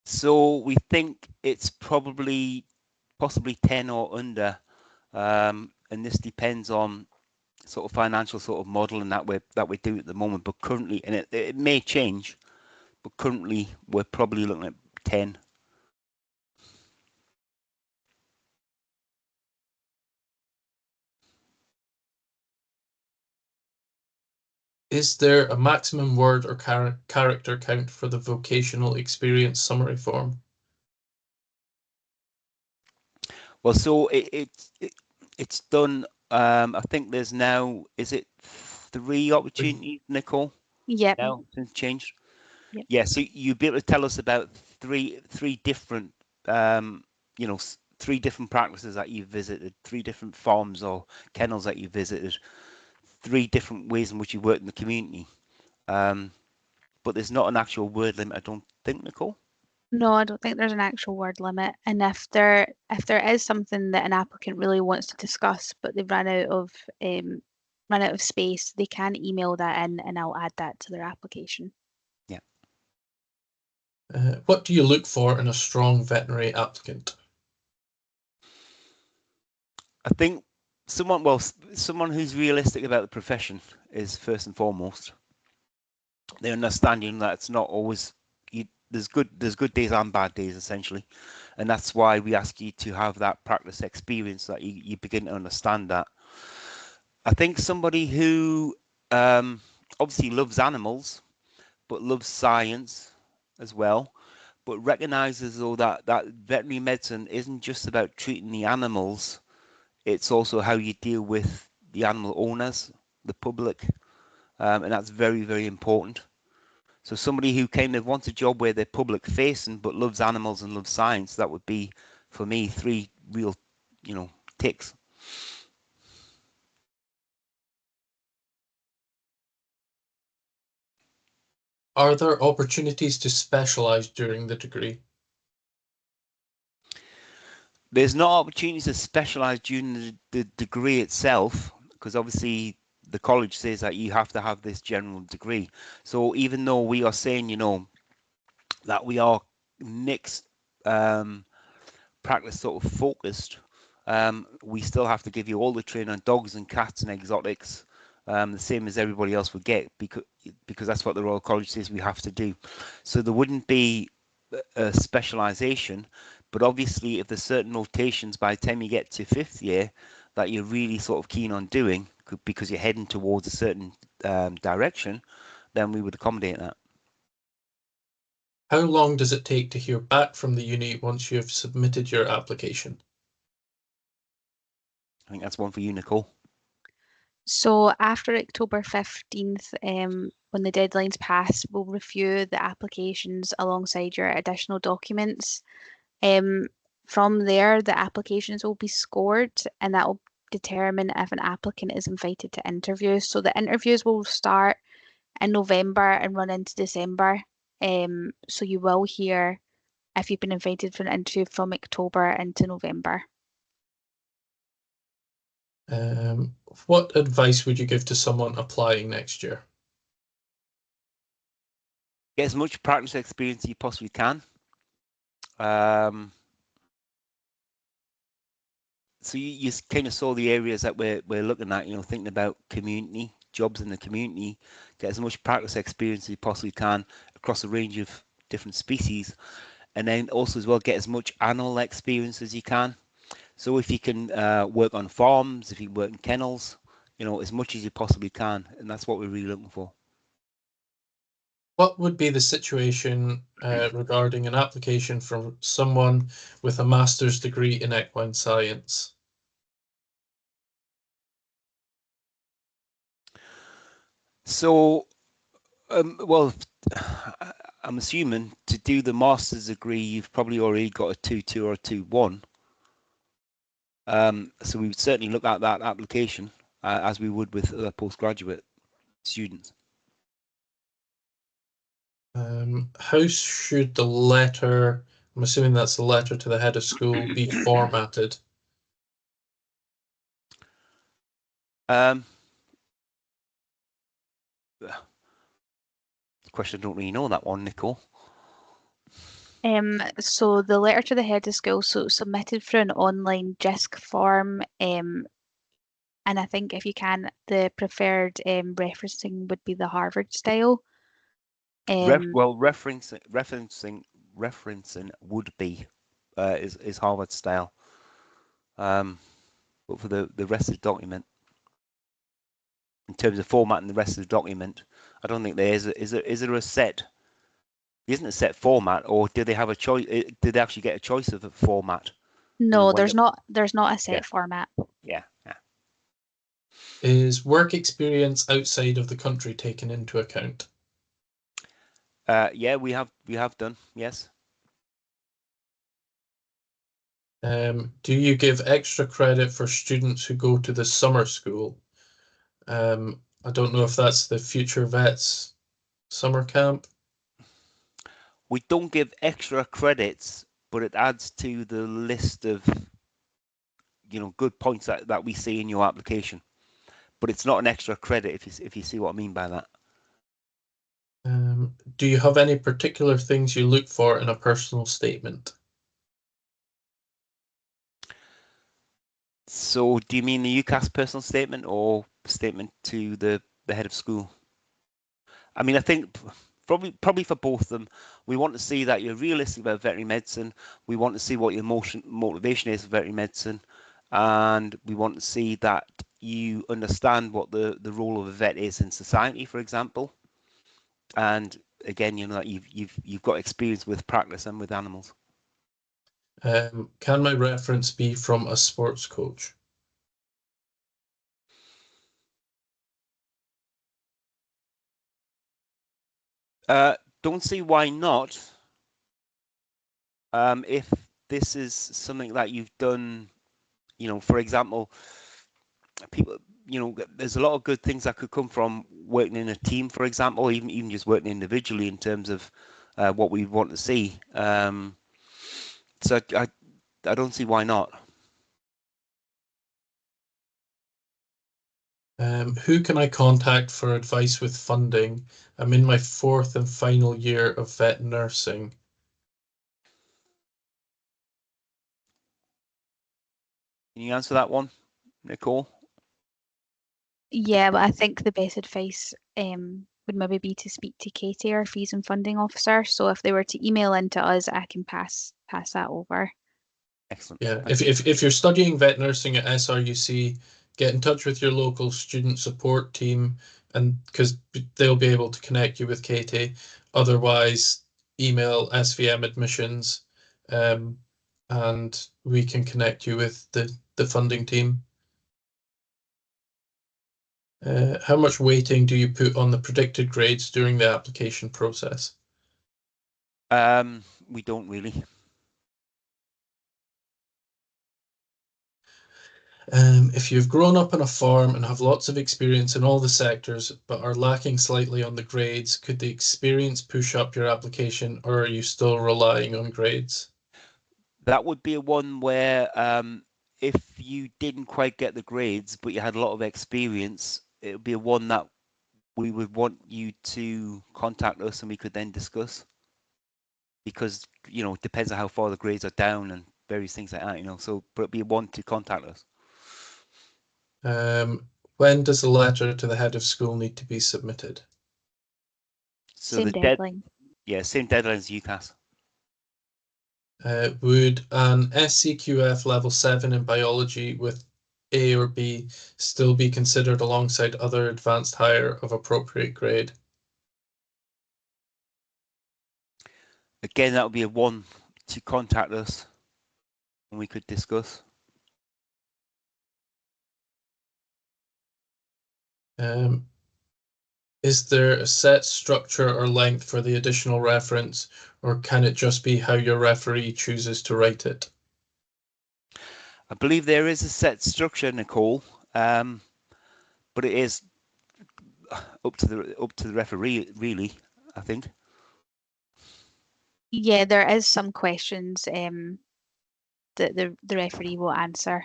So we think it's possibly 10 or under, and this depends on sort of financial sort of modelling that we do at the moment. But currently, and it may change, but currently we're probably looking at 10. Is there a maximum word or character count for the vocational experience summary form? Well, so it's done. I think there's now, is it 3 opportunities, Nicole? Yeah. Now since changed. Yep. Yeah. So you'd be able to tell us about three different, 3 different practices that you've visited, 3 different farms or kennels that you visited, 3 different ways in which you work in the community. But there's not an actual word limit, I don't think, Nicole. No, I don't think there's an actual word limit. And if there is something that an applicant really wants to discuss, but they've run out of space, they can email that in, and I'll add that to their application. Yeah. What do you look for in a strong veterinary applicant? I think someone who's realistic about the profession is first and foremost. They understanding that it's not always there's good days and bad days essentially, and that's why we ask you to have that practice experience so that you begin to understand that. I think somebody who obviously loves animals but loves science as well, but recognizes though that veterinary medicine isn't just about treating the animals, it's also how you deal with the animal owners, the public, and that's very, very important. So somebody who kind of wants a job where they're public facing but loves animals and loves science, that would be, for me, 3 real, ticks. Are there opportunities to specialize during the degree? There's no opportunities to specialize during the degree itself, because obviously the college says that you have to have this general degree. So even though we are saying, that we are next practice sort of focused, we still have to give you all the training on dogs and cats and exotics, the same as everybody else would get, because that's what the Royal College says we have to do. So there wouldn't be a specialisation, but obviously if there's certain rotations by the time you get to 5th year that you're really sort of keen on doing because you're heading towards a certain direction, then we would accommodate that. How long does it take to hear back from the uni once you have submitted your application? I think that's one for you, Nicole. So after October 15th, when the deadline's passed, we'll review the applications alongside your additional documents. From there, the applications will be scored, and that will determine if an applicant is invited to interview. So the interviews will start in November and run into December. So you will hear if you've been invited for an interview from October into November. What advice would you give to someone applying next year? Get as much practice experience as you possibly can. So you kind of saw the areas that we're looking at, thinking about community, jobs in the community, get as much practice experience as you possibly can across a range of different species, and then also as well get as much animal experience as you can. So if you can work on farms, if you work in kennels, as much as you possibly can, and that's what we're really looking for. What would be the situation regarding an application from someone with a master's degree in equine science? So, well, I'm assuming to do the master's degree, you've probably already got a 2-2 or a 2-1. So we would certainly look at that application as we would with other postgraduate students. How should the letter, I'm assuming that's the letter to the head of school, be formatted? Question, I don't really know that one, Nicole. So the letter to the head of school, so submitted through an online JISC form, and I think if you can, the preferred referencing would be the Harvard style. Well, referencing would be is Harvard style, but for the rest of the document, in terms of formatting the rest of the document, I don't think there is. Is there a set? Isn't a set format, or do they have a choice? Did they actually get a choice of a format? No, there's not a set format. Yeah. Is work experience outside of the country taken into account? Yeah, we have done, yes. Do you give extra credit for students who go to the summer school? I don't know if that's the Future Vets summer camp. We don't give extra credits, but it adds to the list of good points that we see in your application. But it's not an extra credit, if you see what I mean by that. Do you have any particular things you look for in a personal statement? So do you mean the UCAS personal statement or statement to the head of school? I mean, I think probably for both of them, we want to see that you're realistic about veterinary medicine. We want to see what your motivation is for veterinary medicine. And we want to see that you understand what the role of a vet is in society, for example. And again, that you've got experience with practice and with animals. Can my reference be from a sports coach? Don't see why not. If this is something that you've done, for example, people, there's a lot of good things that could come from working in a team, for example, even just working individually in terms of what we want to see. So I don't see why not. Who can I contact for advice with funding? I'm in my 4th and final year of vet nursing. Can you answer that one, Nicole? Yeah, but I think the best advice would maybe be to speak to Katie, our fees and funding officer. So if they were to email into us, I can pass that over. Excellent. Yeah, Thank you. if you're studying vet nursing at SRUC, get in touch with your local student support team, and because they'll be able to connect you with Katie. Otherwise, email SVM admissions, and we can connect you with the funding team. How much weighting do you put on the predicted grades during the application process? We don't really. If you've grown up on a farm and have lots of experience in all the sectors, but are lacking slightly on the grades, could the experience push up your application, or are you still relying on grades? That would be a one where if you didn't quite get the grades, but you had a lot of experience, it would be a one that we would want you to contact us and we could then discuss. Because, you know, it depends on how far the grades are down and various things like that, you know. So, but it'd be a one to contact us. When does the letter to the head of school need to be submitted? So Same deadline. Same deadline as UCAS. Would an SCQF level 7 in biology with A or B still be considered alongside other advanced higher of appropriate grade? Again, that would be a one to contact us and we could discuss. Is there a set structure or length for the additional reference, or can it just be how your referee chooses to write it? I believe there is a set structure, Nicole, but it is up to the referee, really, I think. Yeah, there is some questions that the referee will answer.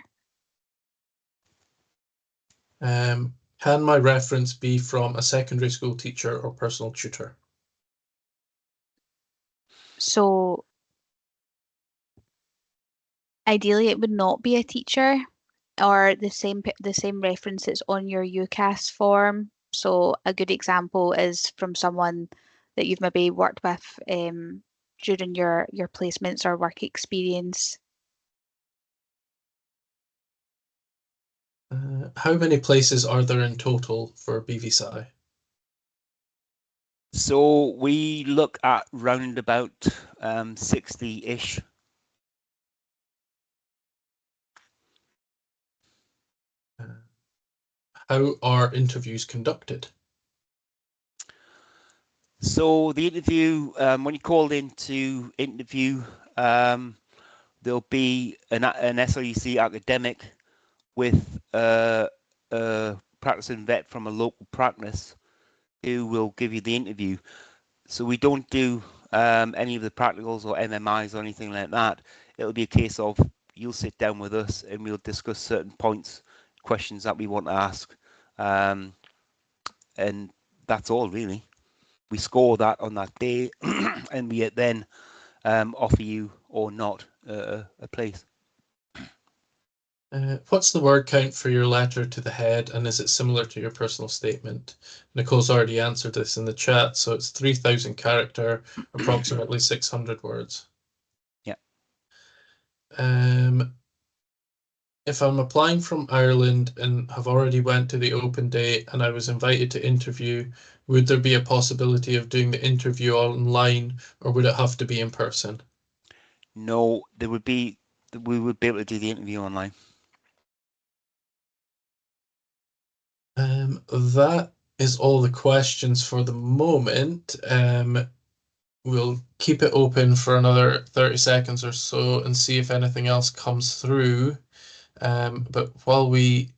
Can my reference be from a secondary school teacher or personal tutor? So ideally, it would not be a teacher or the same reference that's on your UCAS form. So a good example is from someone that you've maybe worked with during your placements or work experience. How many places are there in total for BVSci? So we look at round about 60-ish. How are interviews conducted? So the interview, when you called in to interview, there'll be an SRUC academic with a practicing vet from a local practice who will give you the interview. So we don't do any of the practicals or MMIs or anything like that. It'll be a case of you'll sit down with us and we'll discuss certain points, questions that we want to ask, and that's all really. We score that on that day, and we then offer you or not a place. What's the word count for your letter to the head, and is it similar to your personal statement? Nicole's already answered this in the chat, so it's 3,000 character, approximately 600 words. Yeah. If I'm applying from Ireland and have already went to the open day and I was invited to interview, would there be a possibility of doing the interview online, or would it have to be in person? No, we would be able to do the interview online. That is all the questions for the moment. We'll keep it open for another 30 seconds or so and see if anything else comes through. But while we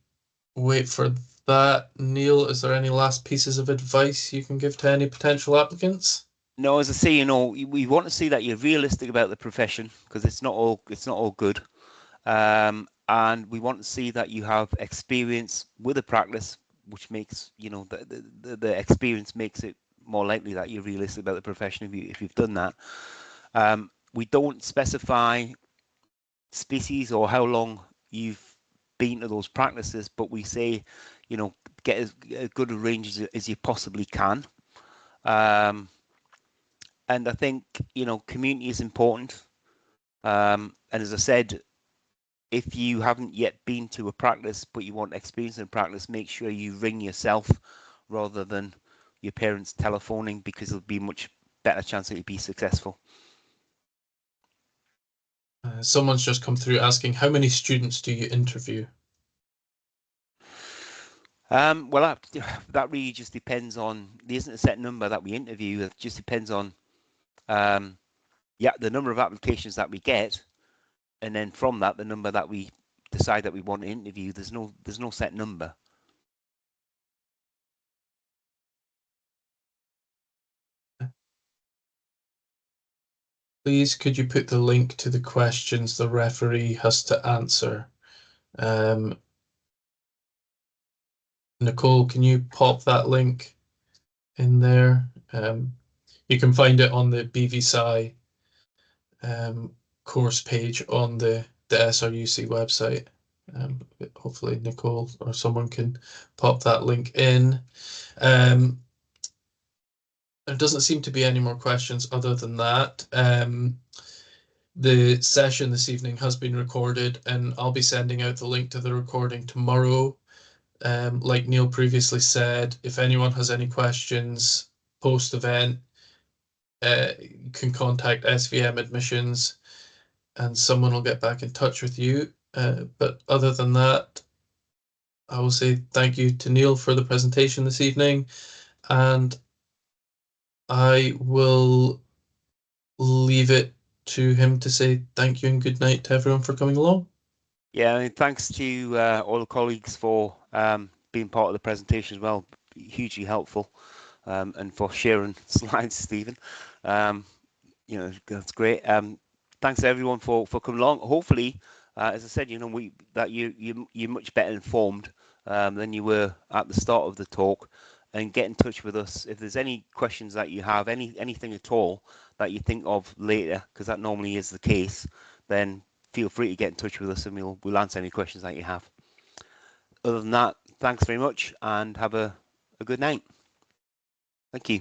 wait for that, Neil, is there any last pieces of advice you can give to any potential applicants? No, as I say, we want to see that you're realistic about the profession, because it's not all good. And we want to see that you have experience with a practice, which makes, the experience makes it more likely that you're realistic about the profession if you've done that. We don't specify species or how long you've been to those practices, but we say, you know, get as good a range as you possibly can. And I think, you know, community is important. And as I said, if you haven't yet been to a practice, but you want experience in practice, make sure you ring yourself rather than your parents telephoning, because there'll be much better chance that you'll be successful. Someone's just come through asking, how many students do you interview? Well, that really just depends on, there isn't a set number that we interview. It just depends on, the number of applications that we get, and then from that, the number that we decide that we want to interview. There's no set number. Please, could you put the link to the questions the referee has to answer? Nicole, can you pop that link in there? You can find it on the BVSci course page on the SRUC website. Hopefully Nicole or someone can pop that link in. There doesn't seem to be any more questions other than that. The session this evening has been recorded, and I'll be sending out the link to the recording tomorrow. Like Neil previously said, if anyone has any questions post-event, you can contact SVM Admissions and someone will get back in touch with you. But other than that, I will say thank you to Neil for the presentation this evening, and I will leave it to him to say thank you and good night to everyone for coming along. Yeah, I mean, thanks to all the colleagues for being part of the presentation as well. Hugely helpful, and for sharing slides, Stephen. You know, that's great. Thanks to everyone for coming along. Hopefully, as I said, you know, you're much better informed than you were at the start of the talk. And get in touch with us if there's any questions that you have, anything at all that you think of later, because that normally is the case. Then feel free to get in touch with us, and we'll answer any questions that you have. Other than that, thanks very much, and have a good night. Thank you.